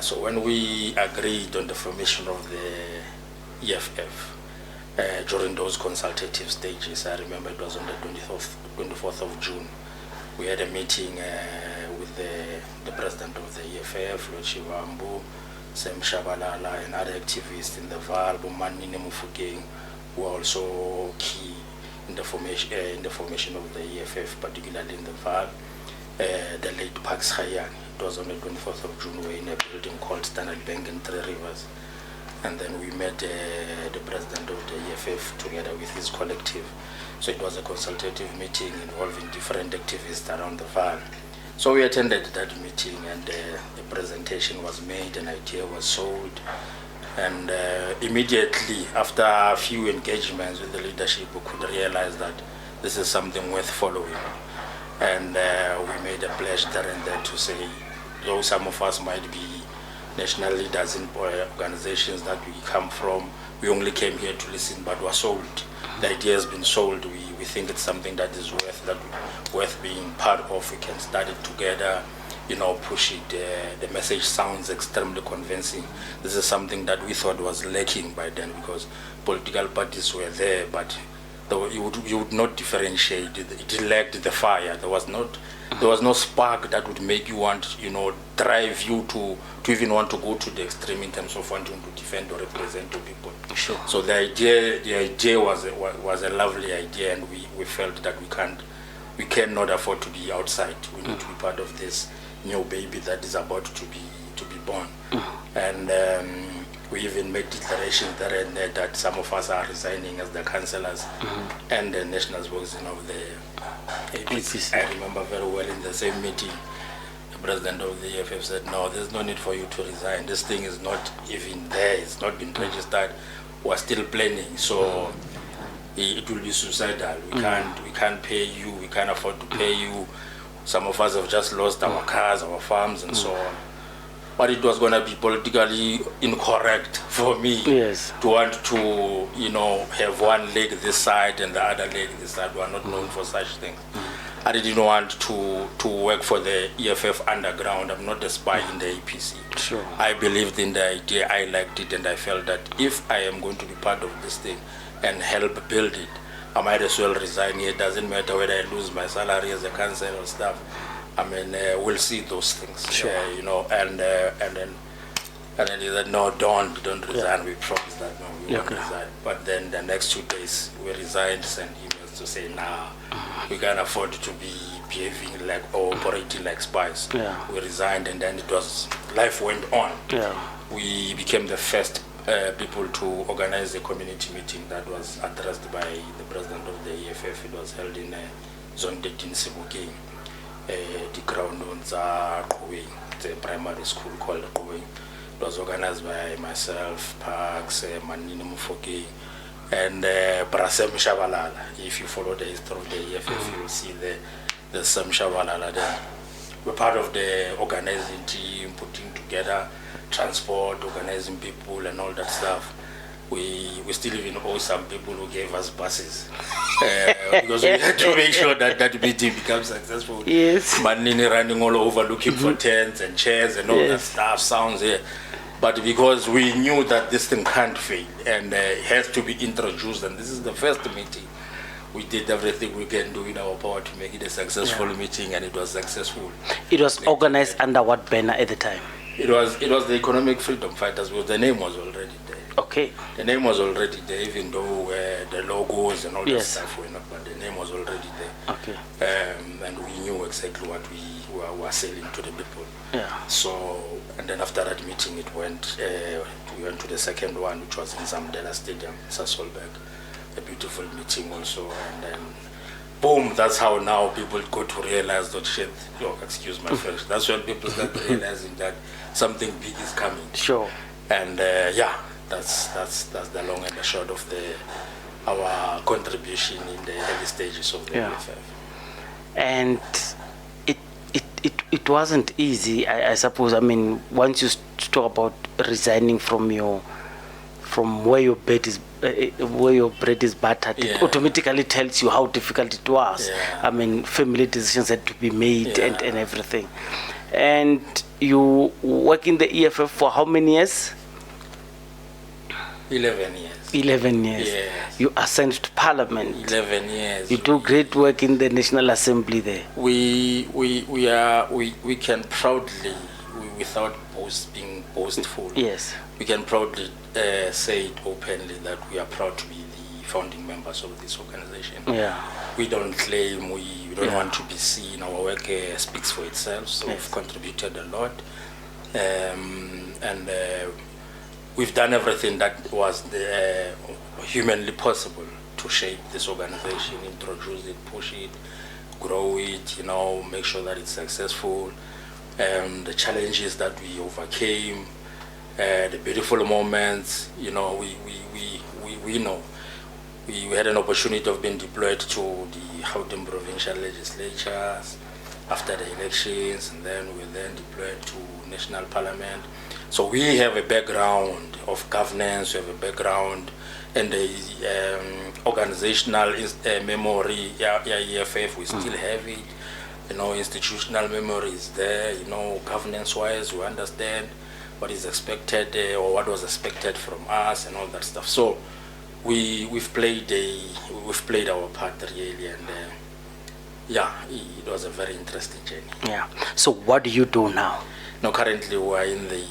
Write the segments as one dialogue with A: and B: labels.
A: So when we agreed on the formation of the EFF, during those consultative stages, I remember it was on the 24th of June, we had a meeting with the president of the EFF, Floyd Shivambu, Sam Shabalala, and other activists in the VAL, Manine Mufugeng, who are also key in the formation of the EFF, particularly in the VAL. The late Pax Hayang. It was on the 24th of June. We were in a building called Standard Bank in Three Rivers. And then we met the president of the EFF together with his collective. So it was a consultative meeting involving different activists around the VAL. So we attended that meeting, and the presentation was made, an idea was sold. And immediately after a few engagements with the leadership, we could realize that this is something worth following. And we made a pledge there and then to say, though some of us might be national leaders in organizations that we come from, we only came here to listen, but were sold. The idea has been sold. We think it's something that is worth being part of. We can start it together, push it. The message sounds extremely convincing. This is something that we thought was lacking by then, because political parties were there, but you would not differentiate. It lacked the fire. There was no spark that would make you want, drive you to even want to go to the extreme in terms of wanting to defend or represent your people.
B: Sure.
A: So the idea was a lovely idea, and we felt that we cannot afford to be outside. We need to be part of this new baby that is about to be born. And we even made declarations there and there that some of us are resigning as the councillors and the national spokesman of the APC. I remember very well in the same meeting, the president of the EFF said, no, there's no need for you to resign. This thing is not even there. It's not been registered. We're still planning. So it will be suicidal. We can't pay you. We can't afford to pay you. Some of us have just lost our cars, our farms, and so on. But it was going to be politically incorrect for me to want to, have one leg this side and the other leg this side. We are not known for such things. I didn't want to work for the EFF underground. I'm not a spy in the APC.
B: Sure.
A: I believed in the idea. I liked it, and I felt that if I am going to be part of this thing and help build it, I might as well resign here. It doesn't matter whether I lose my salary as a councillor or stuff. I mean, we'll see those things,
B: sure.
A: And then he said, no, don't resign. We promised that, no, we won't resign. But then the next 2 days, we resigned, sent emails to say, nah, we can't afford to be behaving like or operating like spies.
B: Yeah.
A: We resigned, and then life went on.
B: Yeah.
A: We became the first people to organize a community meeting that was addressed by the president of the EFF. It was held in Zone 13 Sebokeng. The ground on the primary school called Kowe. It was organized by myself, Pax, Manine Mufugeng, and Brasem Shabalala. If you follow the history of the EFF, you will see the Sam Shabalala there. We're part of the organizing team, putting together transport, organizing people, and all that stuff. We still even owe some people who gave us buses because we had to make sure that meeting becomes successful.
B: Yes.
A: Manini running all over looking for tents and chairs and all that stuff sounds here. But because we knew that this thing can't fail and it has to be introduced, and this is the first meeting, we did everything we can do in our power to make it a successful meeting, and it was successful.
B: It was organized under what banner at the time?
A: It was the Economic Freedom Fighters, because the name was already there.
B: Okay.
A: The name was already there, even though the logos and all that stuff were not, but the name was already there.
B: Okay.
A: And we knew exactly what we were selling to the people.
B: Yeah.
A: So, and then after that meeting, we went to the second one, which was in Zamdela Stadium, Sasolburg. A beautiful meeting also, and then boom, that's how now people go to realize that shit, excuse my French, that's when people start realizing that something big is coming.
B: Sure.
A: And that's the long and the short of our contribution in the early stages of the EFF.
B: And it wasn't easy, I suppose. I mean, once you talk about resigning from where your bread is buttered, it automatically tells you how difficult it was. I mean, family decisions had to be made and everything. And you work in the EFF for how many years?
A: 11 years.
B: 11 years.
A: Yes.
B: You are sent to Parliament.
A: 11 years.
B: You do great work in the National Assembly there.
A: We can proudly, without being boastful,
B: Yes.
A: we can proudly say it openly that we are proud to be the founding members of this organization.
B: Yeah.
A: We don't claim, we don't want to be seen. Our work speaks for itself, so we've contributed a lot. And we've done everything that was humanly possible to shape this organization, introduce it, push it, grow it, make sure that it's successful. The challenges that we overcame, the beautiful moments, we know. We had an opportunity of being deployed to the Gauteng provincial legislatures after the elections, and then we were then deployed to National Parliament. So we have a background of governance, we have a background and the organizational memory, EFF, we still have it. Institutional memory is there, governance-wise, we understand what is expected or what was expected from us and all that stuff. So we've played our part really, and it was a very interesting journey. Yeah.
B: So what do you do now?
A: Now currently we are in the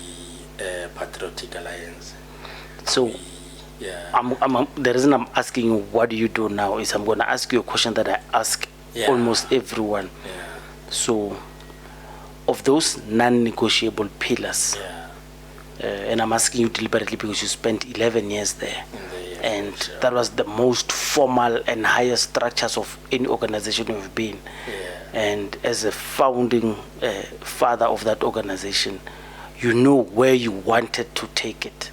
A: Patriotic Alliance.
B: So the reason I'm asking you what do you do now is I'm going to ask you a question that I ask almost everyone.
A: Yeah.
B: So of those non-negotiable pillars, and I'm asking you deliberately because you spent 11 years there, and that was the most formal and highest structures of any organization you've been. And as a founding father of that organization, you know where you wanted to take it.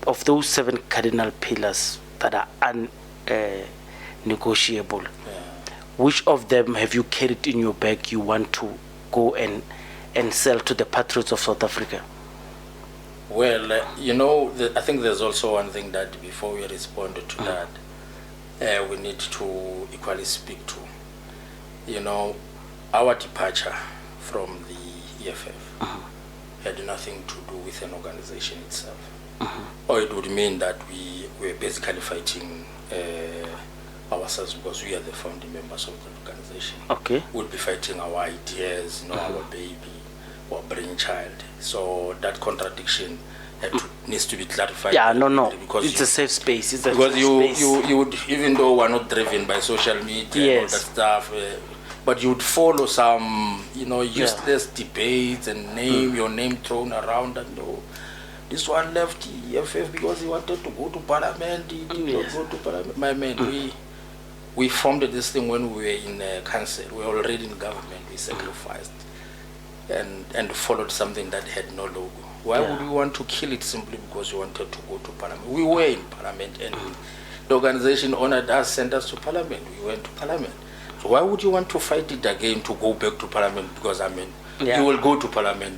B: Of those 7 cardinal pillars that are unnegotiable, which of them have you carried in your bag you want to go and sell to the patriots of South Africa?
A: Well, I think there's also one thing that before we respond to that, we need to equally speak to. Our departure from the EFF had nothing to do with an organization itself. Or it would mean that we were basically fighting ourselves because we are the founding members of the organization.
B: Okay.
A: We'll be fighting our ideas, our baby, our brainchild. So that contradiction needs to be clarified.
B: No.
A: Because
B: it's a safe space.
A: Because you would, even though we're not driven by social media and all that stuff, but you would follow some, useless debates and your name thrown around, and this one left EFF because he wanted to go to Parliament. He did not go to Parliament. My man, we formed this thing when we were in council. We were already in government. We sacrificed and followed something that had no logo. Why would we want to kill it simply because we wanted to go to Parliament? We were in Parliament, and the organization honored us, sent us to Parliament. We went to Parliament. So why would you want to fight it again to go back to Parliament? Because you will go to Parliament.